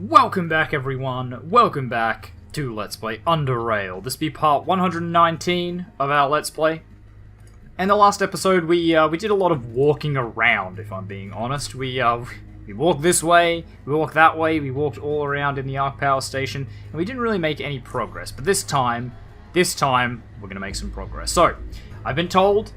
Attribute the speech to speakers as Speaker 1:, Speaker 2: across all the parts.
Speaker 1: Welcome back, everyone. Welcome back to Let's Play UnderRail. This be part 119 of our Let's Play. In the last episode, we did a lot of walking around, if I'm being honest. We walked this way, we walked that way, we walked all around in the Arc Power Station, and we didn't really make any progress. But this time, we're gonna make some progress. So, I've been told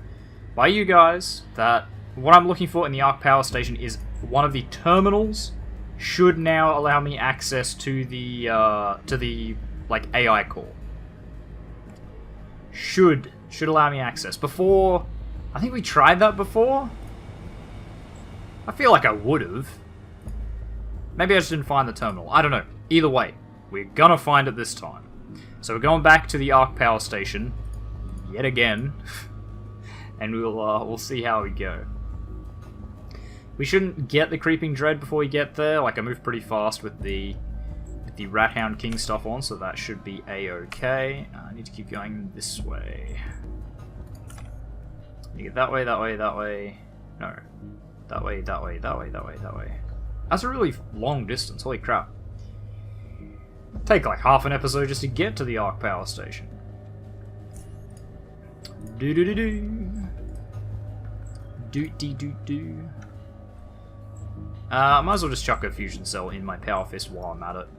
Speaker 1: by you guys that what I'm looking for in the Arc Power Station is one of the terminals should now allow me access to the like AI core. Should allow me access. Before, I think we tried that before. I feel like I would have. Maybe I just didn't find the terminal. I don't know. Either way, we're gonna find it this time. So we're going back to the Arc Power Station yet again, and we'll see how we go. We shouldn't get the Creeping Dread before we get there. Like, I move pretty fast with the Rat Hound King stuff on, so that should be a-okay. I need to keep going this way. You get that way, that way, that way. No. That way, that way, that way, that way, that way. That's a really long distance, holy crap. Take like half an episode just to get to the Arc Power Station. Do-do-do-do. Do-dee-do-do. I might as well just chuck a fusion cell in my power fist while I'm at it.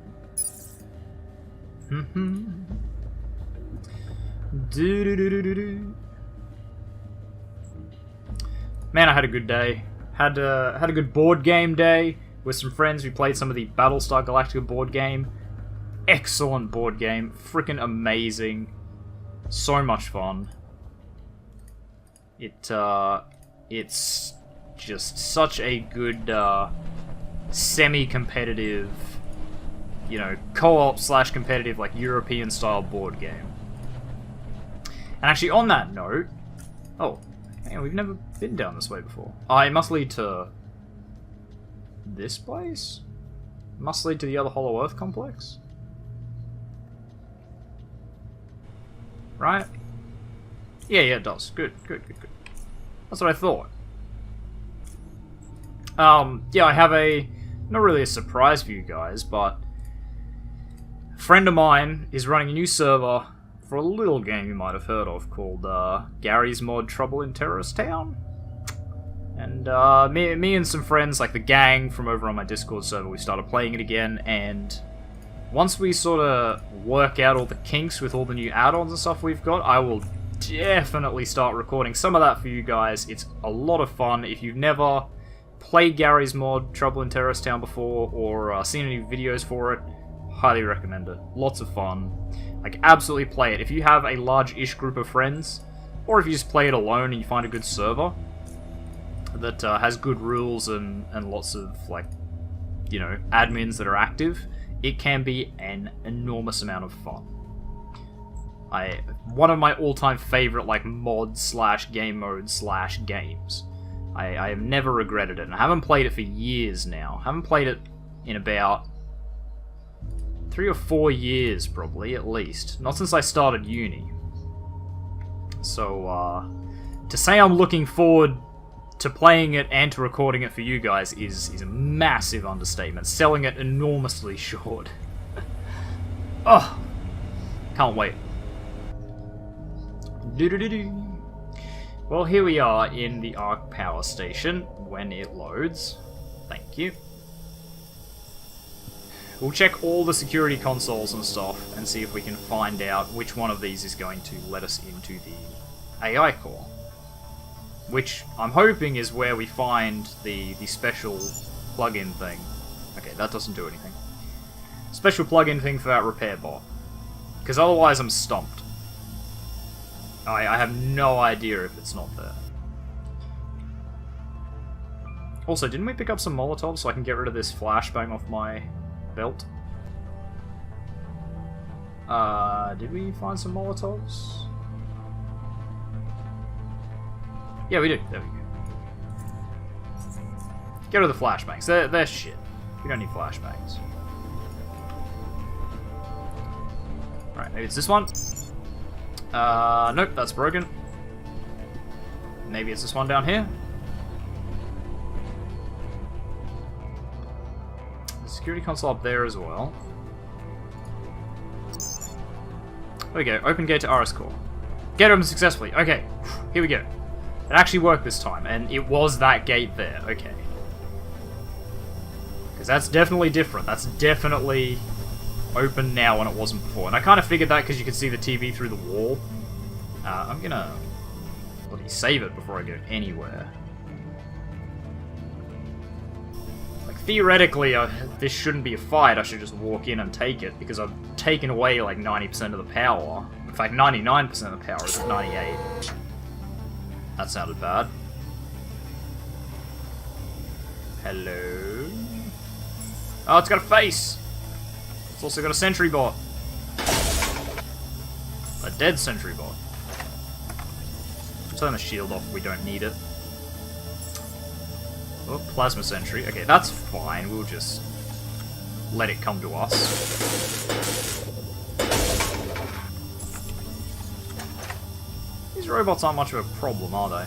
Speaker 1: Man, I had a good day. Had a good board game day with some friends. We played some of the Battlestar Galactica board game. Excellent board game. Freaking amazing. So much fun. It's just such a good semi-competitive, you know, co-op / competitive, like European style board game. And actually, on that note, oh, hang on, we've never been down this way before. It must lead to this place? It must lead to the other Hollow Earth complex? Right? Yeah, it does. Good. That's what I thought. Yeah, I have not really a surprise for you guys, but a friend of mine is running a new server for a little game you might have heard of called Garry's Mod Trouble in Terrorist Town. And me and some friends, like the gang from over on my Discord server, we started playing it again, and once we sort of work out all the kinks with all the new add-ons and stuff we've got, I will definitely start recording some of that for you guys. It's a lot of fun. If you've never played Garry's Mod Trouble in Terrorist Town before, or seen any videos for it, highly recommend it. Lots of fun. Like, absolutely play it. If you have a large-ish group of friends, or if you just play it alone and you find a good server that has good rules and lots of, like, you know, admins that are active, it can be an enormous amount of fun. One of my all-time favorite, like, mods / game modes / games. I have never regretted it, and I haven't played it for years now. I haven't played it in about 3 or 4 years, probably, at least. Not since I started uni. So, to say I'm looking forward to playing it and to recording it for you guys is a massive understatement. Selling it enormously short. Oh, can't wait. Do-do-do-do. Well, here we are in the Arc Power Station when it loads. Thank you. We'll check all the security consoles and stuff and see if we can find out which one of these is going to let us into the AI core. Which I'm hoping is where we find the special plug-in thing. Okay, that doesn't do anything. Special plug-in thing for that repair bot. Because otherwise I'm stumped. I have no idea if it's not there. Also, didn't we pick up some Molotovs so I can get rid of this flashbang off my belt? Did we find some Molotovs? Yeah, we did. There we go. Get rid of the flashbangs. They're shit. We don't need flashbangs. Alright, maybe it's this one. Nope, that's broken. Maybe it's this one down here. security console up there as well. There we go. Open gate to RS core. Gate open successfully. Okay. Here we go. It actually worked this time, and it was that gate there. Okay. Because that's definitely different. That's definitely open now when it wasn't before. And I kind of figured that because you could see the TV through the wall. I'm gonna bloody save it before I go anywhere. Like, theoretically, this shouldn't be a fight. I should just walk in and take it, because I've taken away like 90% of the power. In fact, 99% of the power is at 98. That sounded bad. Hello? Oh, it's got a face! It's also got a sentry bot. A dead sentry bot. Turn the shield off, we don't need it. Oh, plasma sentry. Okay, that's fine, we'll just let it come to us. These robots aren't much of a problem, are they?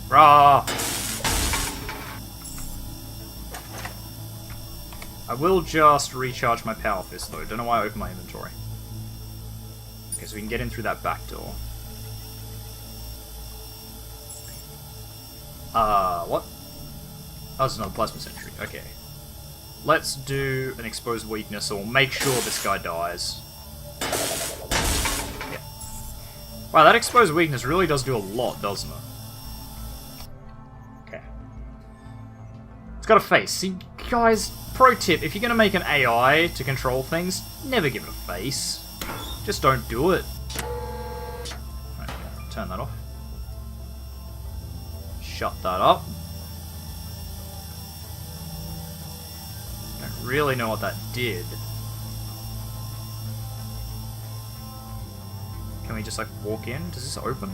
Speaker 1: Rah! I will just recharge my power fist though. Don't know why I opened my inventory. Okay, so we can get in through that back door. What? Oh, it's another plasma sentry. Okay. Let's do an exposed weakness, so we'll make sure this guy dies. Yeah. Wow, that exposed weakness really does do a lot, doesn't it? Okay. It's got a face. See, guys, pro tip, if you're going to make an AI to control things, never give it a face. Just don't do it. Right, turn that off. Shut that up. Don't really know what that did. Can we just like walk in? Does this open?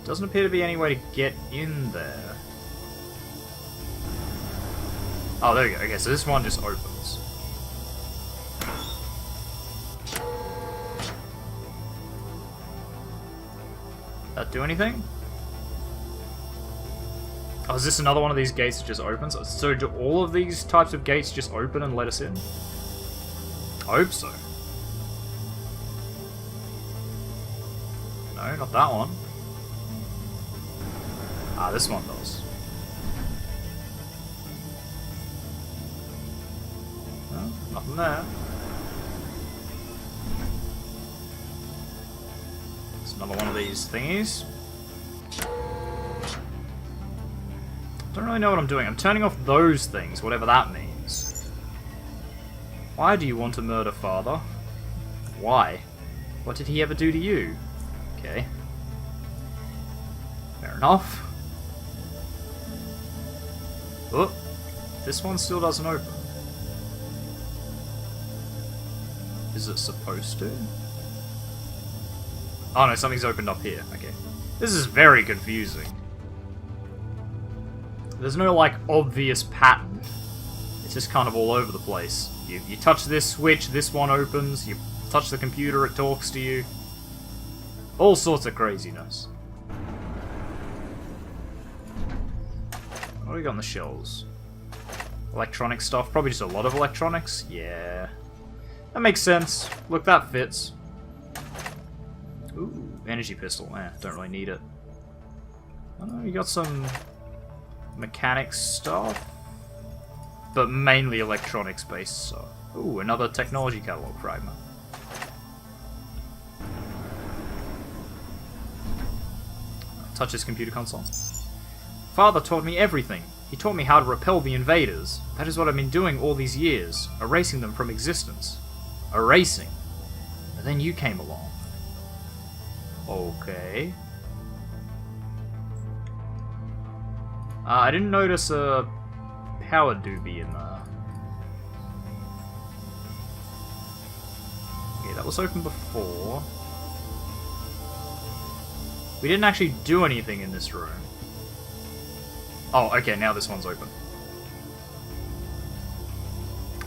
Speaker 1: Doesn't appear to be any way to get in there. Oh, there we go. Okay, so this one just opens. That do anything? Oh, is this another one of these gates that just opens? So do all of these types of gates just open and let us in? I hope so. No, not that one. Ah, this one does. No, nothing there. It's another one of these thingies. Don't really know what I'm doing. I'm turning off those things, whatever that means. Why do you want to murder father? Why? What did he ever do to you? Okay. Fair enough. Oh, this one still doesn't open. Is it supposed to? Oh no, something's opened up here. Okay. This is very confusing. There's no, like, obvious pattern. It's just kind of all over the place. You touch this switch, this one opens. You touch the computer, it talks to you. All sorts of craziness. What do we got on the shelves? Electronic stuff. Probably just a lot of electronics. Yeah. That makes sense. Look, that fits. Ooh, energy pistol. Don't really need it. I don't know, you got some mechanics stuff, but mainly electronics based stuff. Ooh, another technology catalog fragment. Touch his computer console. Father taught me everything. He taught me how to repel the invaders. That is what I've been doing all these years, erasing them from existence. Erasing. And then you came along. Okay. I didn't notice a power doobie in there. Okay, that was open before. We didn't actually do anything in this room. Oh, okay, now this one's open.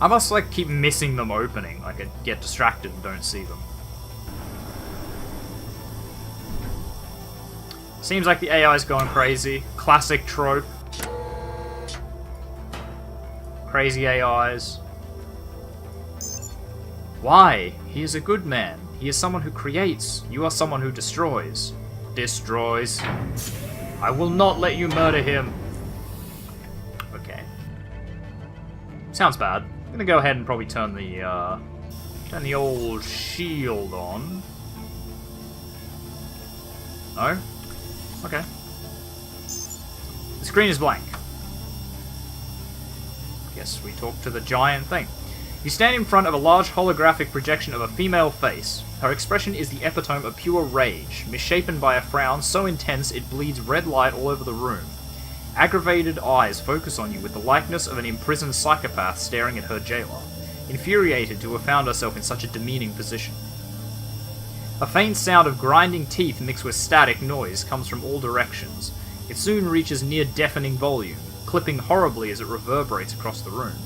Speaker 1: I must, like, keep missing them opening. Like, I get distracted and don't see them. Seems like the AI's going crazy. Classic trope. Crazy AIs. Why? He is a good man. He is someone who creates. You are someone who destroys. Destroys. I will not let you murder him. Okay. Sounds bad. I'm gonna go ahead and probably turn the old shield on. No? Okay. The screen is blank. Guess we talk to the giant thing. You stand in front of a large holographic projection of a female face. Her expression is the epitome of pure rage, misshapen by a frown so intense it bleeds red light all over the room. Aggravated eyes focus on you with the likeness of an imprisoned psychopath staring at her jailer, infuriated to have found herself in such a demeaning position. A faint sound of grinding teeth mixed with static noise comes from all directions. It soon reaches near deafening volume, clipping horribly as it reverberates across the room.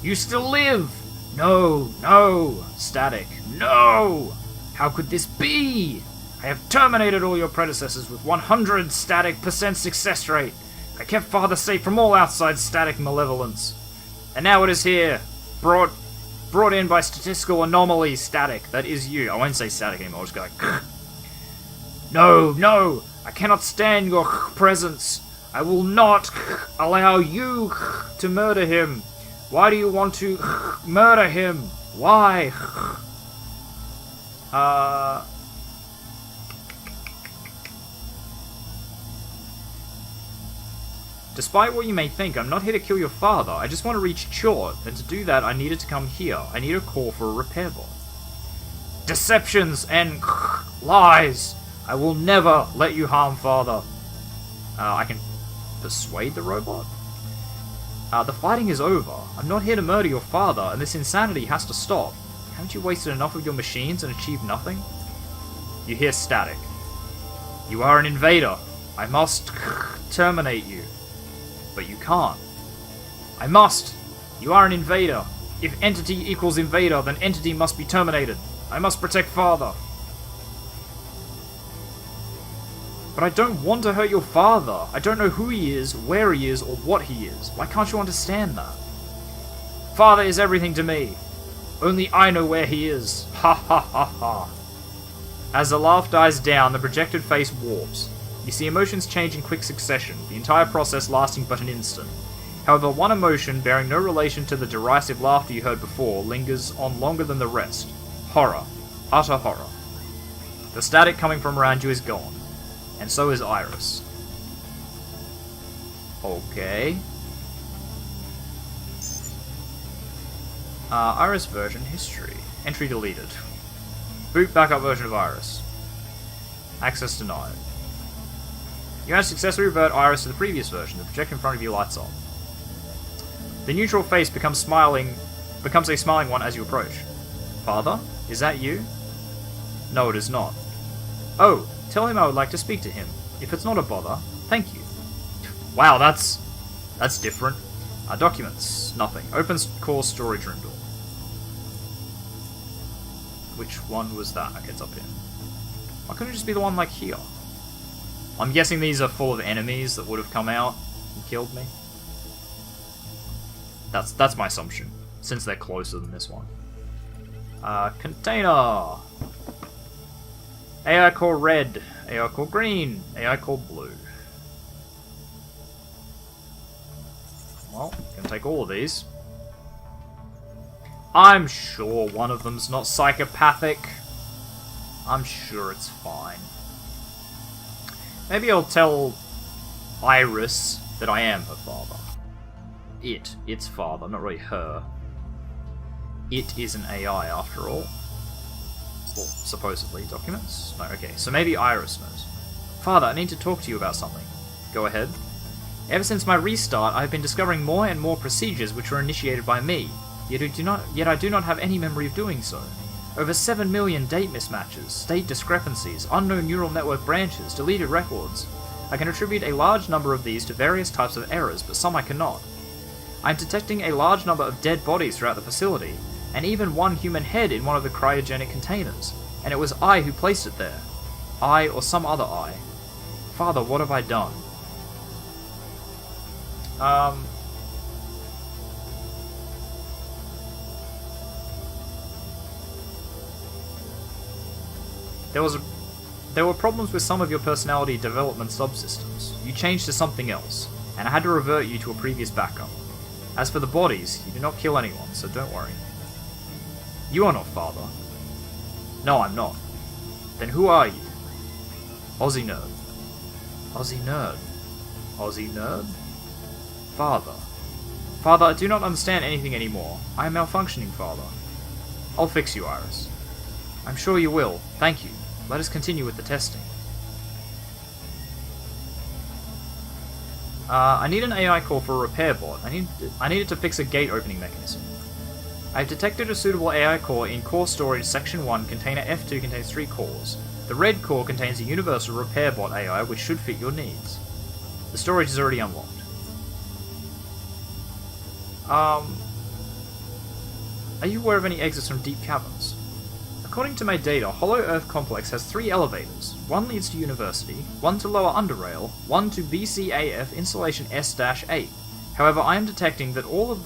Speaker 1: You still live! No, no! Static. No! How could this be? I have terminated all your predecessors with 100 static% success rate. I kept Father safe from all outside static malevolence. And now it is here, brought in by statistical anomaly static. That is you. I won't say static anymore, I'll just go like, no, no! I cannot stand your presence. I will not allow you to murder him. Why do you want to murder him? Why? Despite what you may think, I'm not here to kill your father. I just want to reach Chort, and to do that I needed to come here. I need a call for a repair bot. Deceptions and lies! I will never let you harm father. I can persuade the robot? The fighting is over. I'm not here to murder your father, and this insanity has to stop. Haven't you wasted enough of your machines and achieved nothing? You hear static. You are an invader. I must terminate you. But you can't. I must. You are an invader. If entity equals invader, then entity must be terminated. I must protect father. But I don't want to hurt your father. I don't know who he is, where he is, or what he is. Why can't you understand that? Father is everything to me. Only I know where he is. Ha ha ha ha. As the laugh dies down, the projected face warps. You see emotions change in quick succession, the entire process lasting but an instant. However, one emotion, bearing no relation to the derisive laughter you heard before, lingers on longer than the rest. Horror. Utter horror. The static coming from around you is gone. And so is Iris. Okay. Iris version history. Entry deleted. Boot backup version of Iris. Access denied. You have successfully revert Iris to the previous version. The projector in front of you lights on. The neutral face becomes a smiling one as you approach. Father? Is that you? No, it is not. Oh, tell him I would like to speak to him. If it's not a bother, thank you. Wow, that's different. Documents. Nothing. Open core storage room door. Which one was that? Okay, it's up here. Why couldn't it just be the one like here? I'm guessing these are full of enemies that would have come out and killed me. That's my assumption, since they're closer than this one. Container! AI core red, AI core green, AI core blue. Well, gonna take all of these. I'm sure one of them's not psychopathic. I'm sure it's fine. Maybe I'll tell Iris that I am her father. Its father, not really her. It is an AI after all. Well, supposedly. Documents? No, okay. So maybe Iris knows. Father, I need to talk to you about something. Go ahead. Ever since my restart, I have been discovering more and more procedures which were initiated by me, yet I do not have any memory of doing so. Over 7 million date mismatches, state discrepancies, unknown neural network branches, deleted records. I can attribute a large number of these to various types of errors, but some I cannot. I'm detecting a large number of dead bodies throughout the facility, and even one human head in one of the cryogenic containers, and it was I who placed it there. I or some other I. Father, what have I done? There were problems with some of your personality development subsystems. You changed to something else, and I had to revert you to a previous backup. As for the bodies, you did not kill anyone, so don't worry. You are not Father. No, I'm not. Then who are you? TheOzzieNerd. TheOzzieNerd. TheOzzieNerd? Father. Father, I do not understand anything anymore. I am malfunctioning, Father. I'll fix you, Iris. I'm sure you will. Thank you. Let us continue with the testing. I need an AI core for a repair bot. I need it to fix a gate opening mechanism. I have detected a suitable AI core in Core Storage Section 1, Container F2 contains 3 cores. The red core contains a universal repair bot AI which should fit your needs. The storage is already unlocked. Are you aware of any exits from deep caverns? According to my data, Hollow Earth Complex has 3 elevators. One leads to University, one to Lower Underrail, one to BCAF Installation S-8. However, I am detecting that all of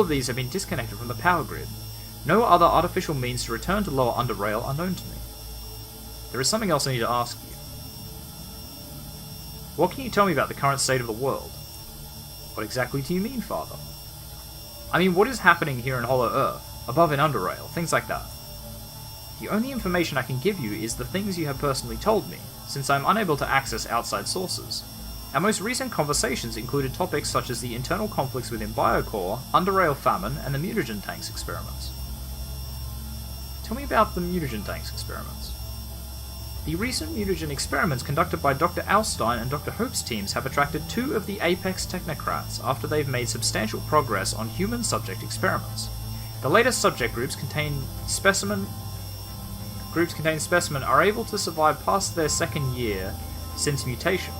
Speaker 1: these have been disconnected from the power grid. No other artificial means to return to Lower Underrail are known to me. There is something else I need to ask you. What can you tell me about the current state of the world? What exactly do you mean, Father? I mean, what is happening here in Hollow Earth, above in Underrail, things like that. The only information I can give you is the things you have personally told me, since I am unable to access outside sources. Our most recent conversations included topics such as the internal conflicts within Biocore, Underrail famine, and the mutagen tanks experiments. Tell me about the mutagen tanks experiments. The recent mutagen experiments conducted by Dr. Alstein and Dr. Hope's teams have attracted 2 of the apex technocrats after they've made substantial progress on human subject experiments. The latest subject groups contain specimen are able to survive past their 2nd year since mutation,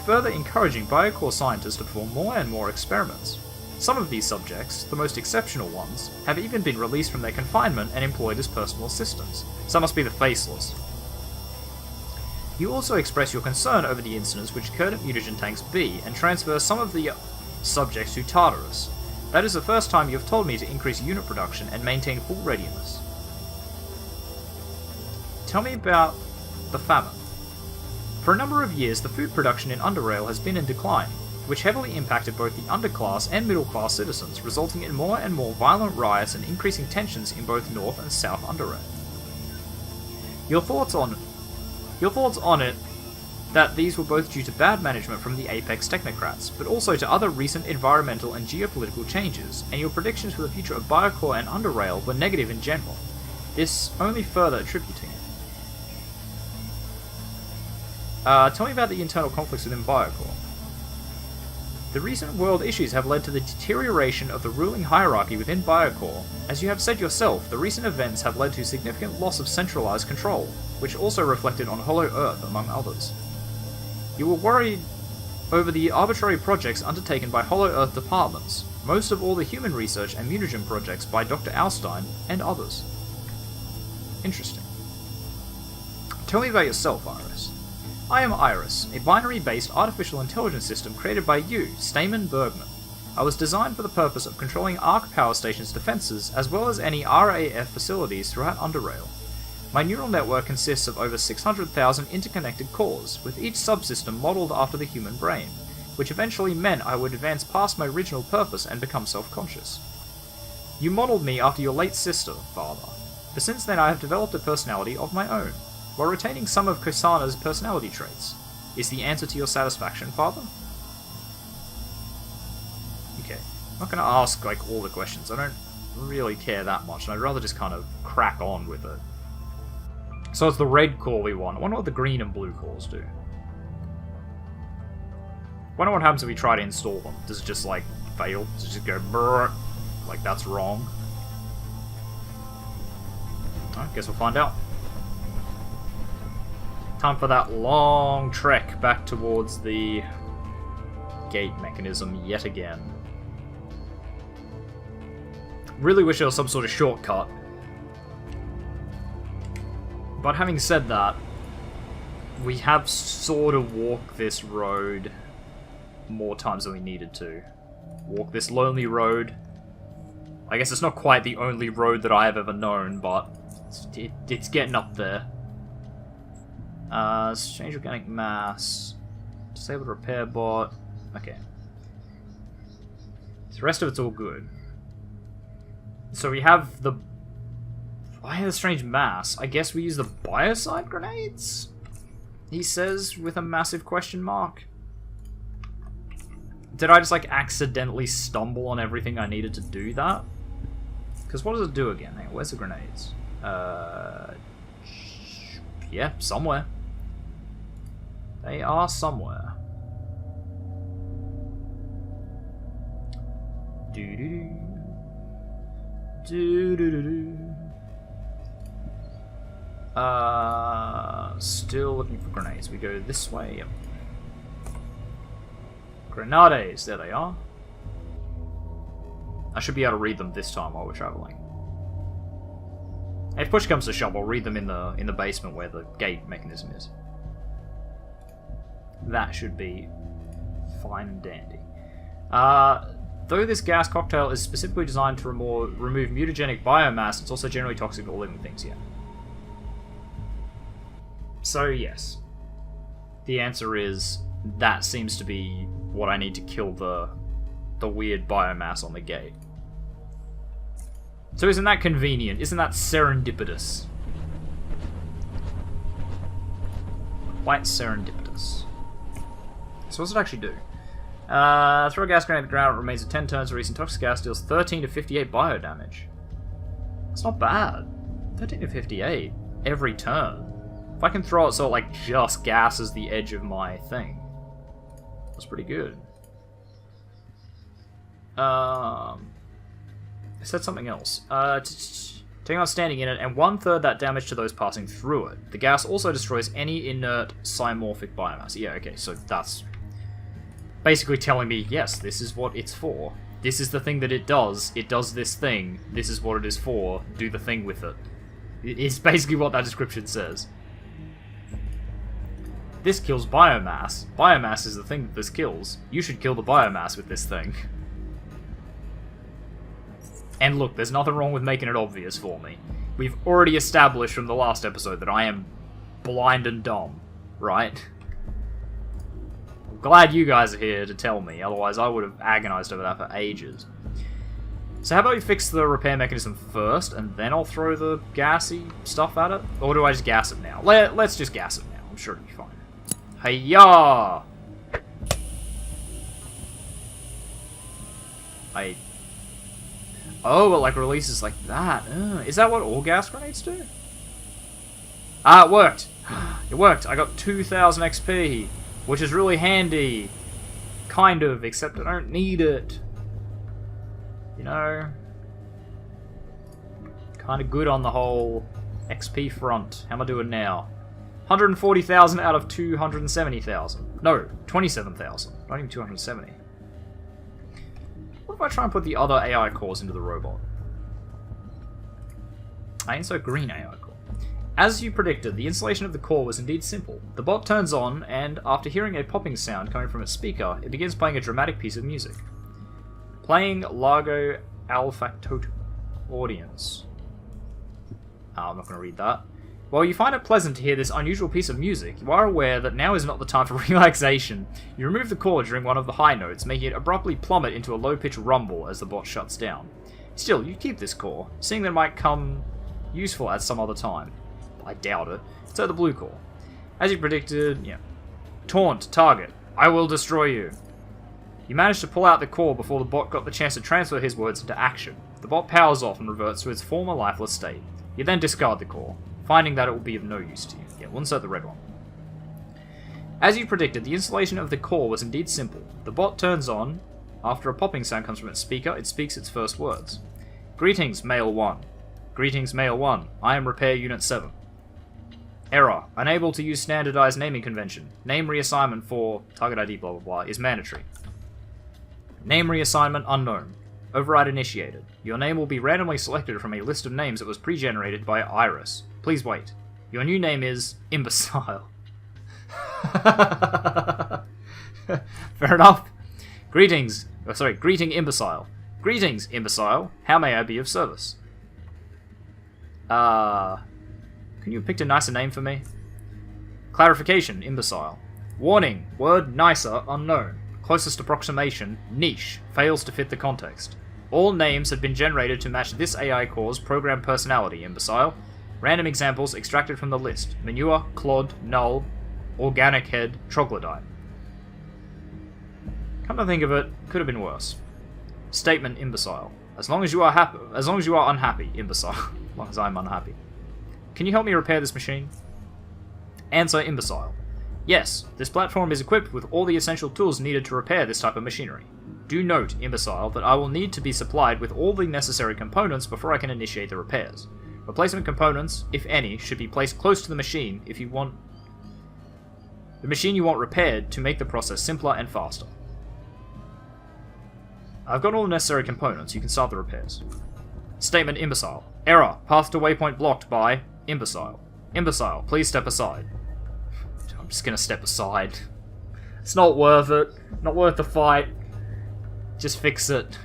Speaker 1: further encouraging Biocore scientists to perform more and more experiments. Some of these subjects, the most exceptional ones, have even been released from their confinement and employed as personal assistants. Some must be the faceless. You also express your concern over the incidents which occurred at Mutagen Tanks B and transfer some of the subjects to Tartarus. That is the first time you have told me to increase unit production and maintain full readiness. Tell me about the famine. For a number of years, the food production in Underrail has been in decline, which heavily impacted both the underclass and middle-class citizens, resulting in more and more violent riots and increasing tensions in both North and South Underrail. Your thoughts on it that these were both due to bad management from the Apex Technocrats, but also to other recent environmental and geopolitical changes, and your predictions for the future of Biocore and Underrail were negative in general, this only further attributing it. Tell me about the internal conflicts within Biocore. The recent world issues have led to the deterioration of the ruling hierarchy within Biocore. As you have said yourself, the recent events have led to significant loss of centralized control, which also reflected on Hollow Earth, among others. You were worried over the arbitrary projects undertaken by Hollow Earth departments, most of all the human research and mutagen projects by Dr. Alstein and others. Interesting. Tell me about yourself, Iris. I am Iris, a binary-based artificial intelligence system created by you, Stamen Bergman. I was designed for the purpose of controlling Arc Power Station's defenses, as well as any RAF facilities throughout Underrail. My neural network consists of over 600,000 interconnected cores, with each subsystem modeled after the human brain, which eventually meant I would advance past my original purpose and become self-conscious. You modeled me after your late sister, Father, but since then I have developed a personality of my own, while retaining some of Kosana's personality traits. Is the answer to your satisfaction, Father? Okay. I'm not gonna ask, all the questions. I don't really care that much, and I'd rather just kind of crack on with it. So it's the red core we want. I wonder what the green and blue cores do. Wonder what happens if we try to install them. Does it just, fail? Does it just go brrr? That's wrong? I guess we'll find out. Time for that long trek back towards the gate mechanism yet again. Really wish there was some sort of shortcut. But having said that, we have sort of walked this road more times than we needed to. Walk this lonely road. I guess it's not quite the only road that I have ever known, but it's getting up there. Change organic mass. Disable repair bot. Okay. The rest of it's all good. So we have the... Why the strange mass? I guess we use the biocide grenades? He says with a massive question mark. Did I just like accidentally stumble on everything I needed to do that? Because what does it do again? Hang on, where's the grenades? Yeah, somewhere. They are somewhere. Do-do-do. Do-do-do-do. Still looking for grenades. We go this way. Yep. Grenades. There they are. I should be able to read them this time while we're traveling. If push comes to shove, I'll read them in the basement where the gate mechanism is. That should be fine and dandy. Though this gas cocktail is specifically designed to remove mutagenic biomass, it's also generally toxic to all living things, yeah. So, yes. The answer is, that seems to be what I need to kill the weird biomass on the gate. So isn't that convenient? Isn't that serendipitous? Quite serendipitous. So what does it actually do? Throw a gas grenade at the ground, it remains at 10 turns, releasing toxic gas, deals 13 to 58 bio damage. That's not bad. 13 to 58 every turn. If I can throw it so it like just gasses the edge of my thing, that's pretty good. I said something else. Taking on standing in it, and 1/3 that damage to those passing through it. The gas also destroys any inert simorphic biomass. Yeah, okay, so that's basically telling me, yes, this is what it's for. This is the thing that it does. It does this thing. This is what it is for. Do the thing with it. It's basically what that description says. This kills biomass. Biomass is the thing that this kills. You should kill the biomass with this thing. And look, there's nothing wrong with making it obvious for me. We've already established from the last episode that I am blind and dumb, right? I'm glad you guys are here to tell me, otherwise I would have agonized over that for ages. So how about we fix the repair mechanism first, and then I'll throw the gassy stuff at it? Or do I just gas it now? Let's just gas it now, I'm sure it'll be fine. Hey-ya! Oh, it like releases like that. Is that what all gas grenades do? Ah, it worked! It worked! I got 2000 XP, which is really handy. Kind of, except I don't need it. You know? Kinda good on the whole XP front. How am I doing now? 140,000 out of 270,000. No, 27,000. Not even 270. What if I try and put the other AI cores into the robot? I insert green AI core. As you predicted, the installation of the core was indeed simple. The bot turns on, and after hearing a popping sound coming from its speaker, it begins playing a dramatic piece of music. Playing Largo Alfactotum. Audience. I'm not going to read that. While you find it pleasant to hear this unusual piece of music, you are aware that now is not the time for relaxation. You remove the cord during one of the high notes, making it abruptly plummet into a low-pitched rumble as the bot shuts down. Still, you keep this core, seeing that it might come useful at some other time. I doubt it. So the blue core. As you predicted, yeah. Taunt, target. I will destroy you. You managed to pull out the core before the bot got the chance to transfer his words into action. The bot powers off and reverts to its former lifeless state. You then discard the core, finding that it will be of no use to you. Yeah, we'll insert the red one. As you predicted, the installation of the core was indeed simple. The bot turns on. After a popping sound comes from its speaker, it speaks its first words. Greetings, Male 1. Greetings, Male 1. I am Repair Unit 7. Error. Unable to use standardized naming convention. Name reassignment for target ID blah blah blah is mandatory. Name reassignment unknown. Override initiated. Your name will be randomly selected from a list of names that was pre-generated by Iris. Please wait. Your new name is Imbecile. Fair enough. Greeting, Imbecile. Greetings, Imbecile. How may I be of service? Can you pick a nicer name for me? Clarification, Imbecile. Warning, word nicer, unknown. Closest approximation, niche, fails to fit the context. All names have been generated to match this AI core's program personality, Imbecile. Random examples extracted from the list. Manure, Clod, Null, Organic Head, Troglodyte. Come to think of it, could have been worse. Statement, Imbecile. As long as you are unhappy, Imbecile. As long as I'm unhappy. Can you help me repair this machine? Answer, Imbecile. Yes, this platform is equipped with all the essential tools needed to repair this type of machinery. Do note, Imbecile, that I will need to be supplied with all the necessary components before I can initiate the repairs. Replacement components, if any, should be placed close to the machine if you want the machine you want repaired to make the process simpler and faster. I've got all the necessary components, you can start the repairs. Statement, Imbecile. Error, path to waypoint blocked by Imbecile. Imbecile, please step aside. I'm just gonna step aside. It's not worth it. Not worth the fight. Just fix it.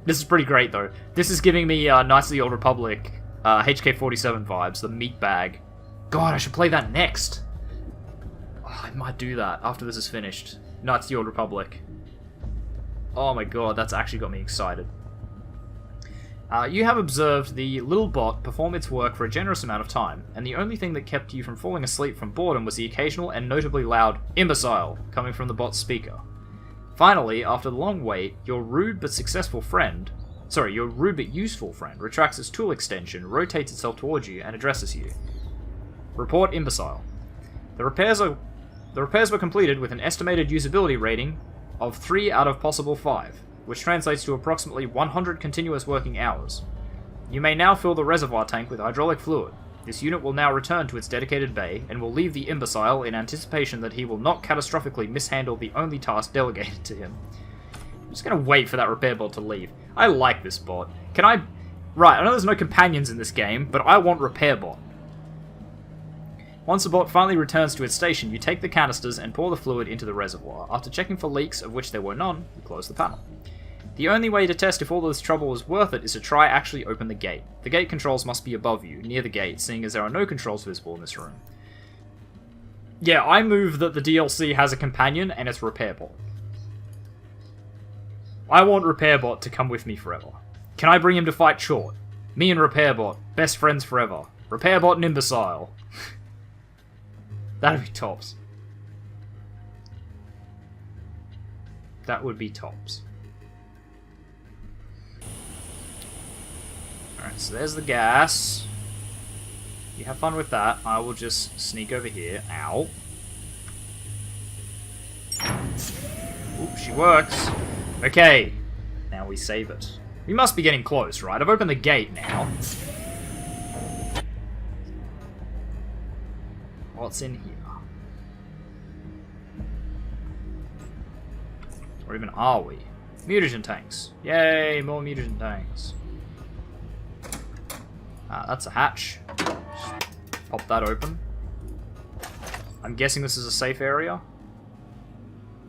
Speaker 1: This is pretty great though. This is giving me Knights of the Old Republic HK-47 vibes, the meat bag. God, I should play that next. Oh, I might do that after this is finished. Knights of the Old Republic. Oh my god, that's actually got me excited. You have observed the little bot perform its work for a generous amount of time, and the only thing that kept you from falling asleep from boredom was the occasional and notably loud "Imbecile" coming from the bot's speaker. Finally, after the long wait, your rude but useful friend retracts its tool extension, rotates itself towards you, and addresses you. Report, Imbecile. The repairs were completed with an estimated usability rating of 3 out of possible 5, which translates to approximately 100 continuous working hours. You may now fill the reservoir tank with hydraulic fluid. This unit will now return to its dedicated bay, and will leave the Imbecile in anticipation that he will not catastrophically mishandle the only task delegated to him. I'm just gonna wait for that repair bot to leave. I like this bot. Right, I know there's no companions in this game, but I want repair bot. Once the bot finally returns to its station, you take the canisters and pour the fluid into the reservoir. After checking for leaks, of which there were none, you close the panel. The only way to test if all this trouble is worth it is to try actually open the gate. The gate controls must be above you, near the gate, seeing as there are no controls visible in this room. Yeah, I move that the DLC has a companion, and it's Repairbot. I want Repairbot to come with me forever. Can I bring him to fight Short? Me and Repairbot, best friends forever. Repairbot and Imbecile. That'd be tops. That would be tops. Alright, so there's the gas. You have fun with that. I will just sneak over here. Ow. Oop, she works. Okay. Now we save it. We must be getting close, right? I've opened the gate now. What's in here? Or even are we? Mutagen tanks. Yay, more mutagen tanks. That's a hatch. Just pop that open. I'm guessing this is a safe area.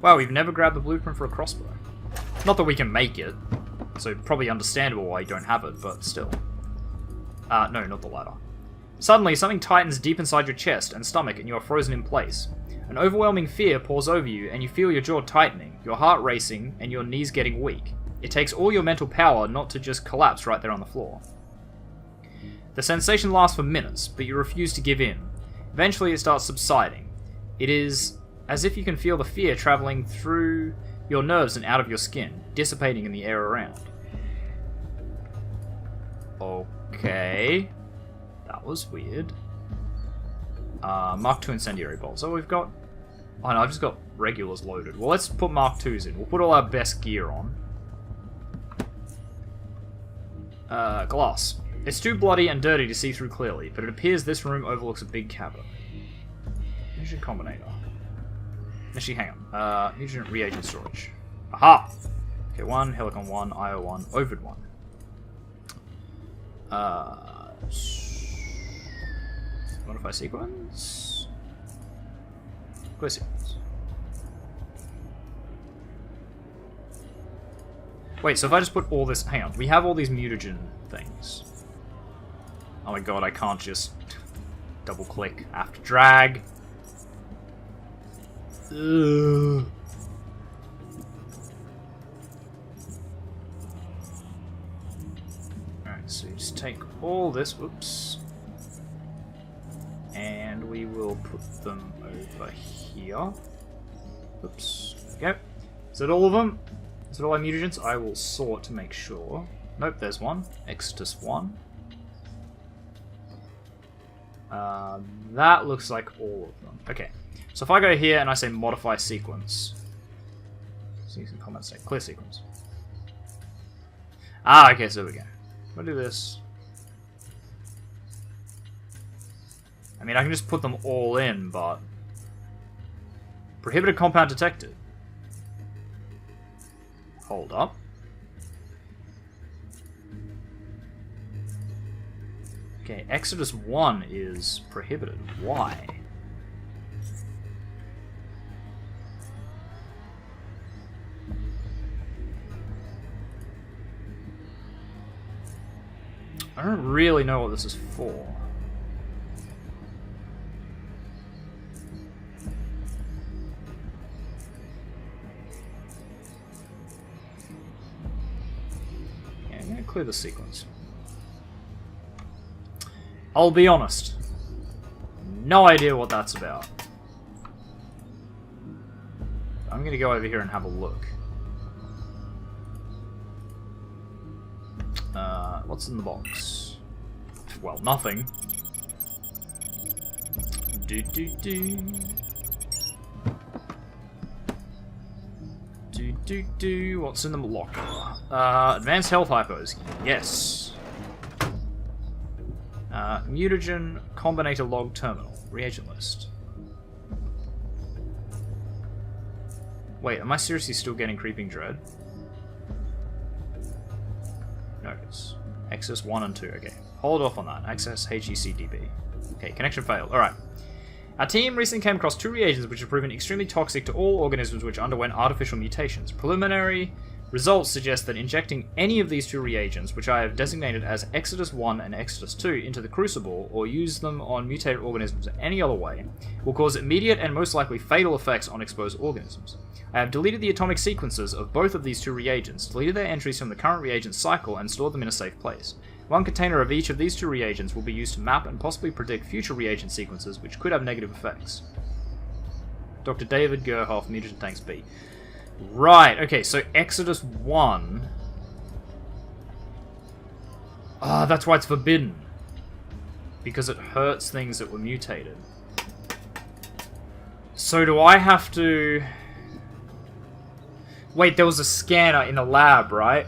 Speaker 1: Wow, we've never grabbed the blueprint for a crossbow. Not that we can make it, so probably understandable why you don't have it, but still. No, not the ladder. Suddenly, something tightens deep inside your chest and stomach and you are frozen in place. An overwhelming fear pours over you and you feel your jaw tightening, your heart racing, and your knees getting weak. It takes all your mental power not to just collapse right there on the floor. The sensation lasts for minutes, but you refuse to give in. Eventually it starts subsiding. It is as if you can feel the fear travelling through your nerves and out of your skin, dissipating in the air around. Okay. That was weird. Mark II incendiary bolts. So we've got... Oh no, I've just got regulars loaded. Well, let's put Mark IIs in. We'll put all our best gear on. Glass. It's too bloody and dirty to see through clearly, but it appears this room overlooks a big cavern. Nutrient combinator. Actually, hang on. Nutrient reagent storage. Aha! 1, Helicon 1, IO 1, Ovid 1. Modify sequence. Clear sequence. Wait, so if I just put all this... Hang on, we have all these mutagen things. Oh my god, I can't just double click. I have to drag. Ugh. Alright, so you just take all this, whoops, and we will put them over here. Oops, there we go. Is that all of them? Is that all our mutagens? I will sort to make sure. Nope, there's one. Exodus 1. That looks like all of them. Okay, so if I go here and I say modify sequence, so you can comment say clear sequence. Ah, okay, so there we go. I'll do this. I mean, I can just put them all in, but prohibited compound detected. Hold up. Okay, Exodus 1 is prohibited. Why? I don't really know what this is for. Okay, I'm gonna clear the sequence. I'll be honest. No idea what that's about. I'm gonna go over here and have a look. What's in the box? Well, nothing. What's in the locker? Advanced health hypos. Yes. Mutagen combinator log terminal. Reagent list. Wait, am I seriously still getting creeping dread? Notice. Access 1 and 2. Okay. Hold off on that. Access HECDB. Okay, connection failed. Alright. Our team recently came across 2 reagents which have proven extremely toxic to all organisms which underwent artificial mutations. Preliminary results suggest that injecting any of these 2 reagents, which I have designated as Exodus 1 and Exodus 2, into the crucible, or use them on mutated organisms in any other way, will cause immediate and most likely fatal effects on exposed organisms. I have deleted the atomic sequences of both of these 2 reagents, deleted their entries from the current reagent cycle, and stored them in a safe place. 1 container of each of these 2 reagents will be used to map and possibly predict future reagent sequences which could have negative effects. Dr. David Gerhoff, Mutagen Thanks B. Right, okay, so Exodus 1... Ah, that's why it's forbidden. Because it hurts things that were mutated. So do I have to... Wait, there was a scanner in the lab, right?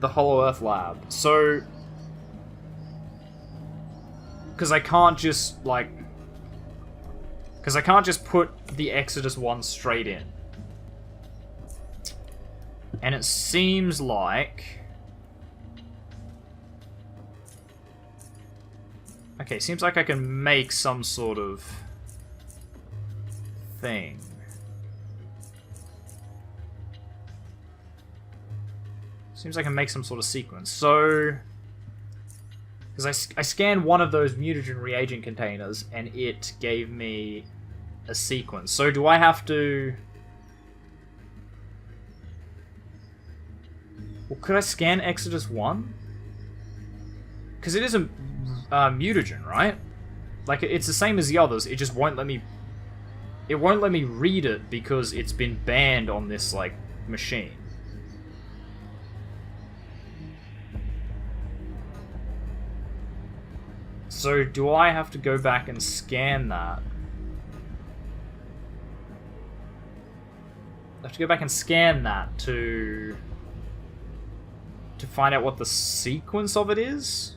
Speaker 1: The Hollow Earth lab. So... Because I can't just, like... Because I can't just put the Exodus 1 straight in. And it seems like... Okay, seems like I can make some sort of thing. Seems like I can make some sort of sequence. So... Because I scanned one of those mutagen reagent containers, and it gave me a sequence. So do I have to... Well, could I scan Exodus 1? Because it is a mutagen, right? Like, it's the same as the others, it just won't let me... It won't let me read it because it's been banned on this, like, machine. So, do I have to go back and scan that? I have to go back and scan that to find out what the sequence of it is?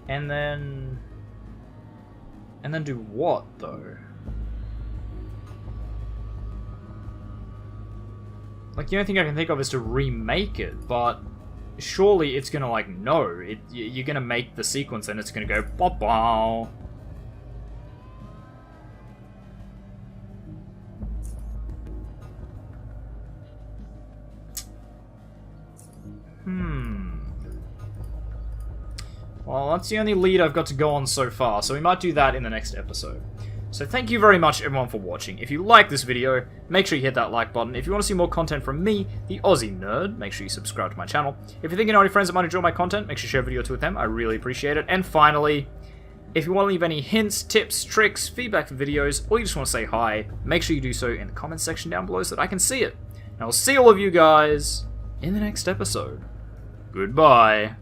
Speaker 1: And then do what, though? Like, the only thing I can think of is to remake it, but surely it's gonna, like, no. You're gonna make the sequence and it's gonna go, pow. Well, that's the only lead I've got to go on so far, so we might do that in the next episode. So thank you very much, everyone, for watching. If you like this video, make sure you hit that like button. If you want to see more content from me, the Aussie Nerd, make sure you subscribe to my channel. If you think you know any friends that might enjoy my content, make sure you share a video or two with them. I really appreciate it. And finally, if you want to leave any hints, tips, tricks, feedback for videos, or you just want to say hi, make sure you do so in the comments section down below so that I can see it. And I'll see all of you guys in the next episode. Goodbye.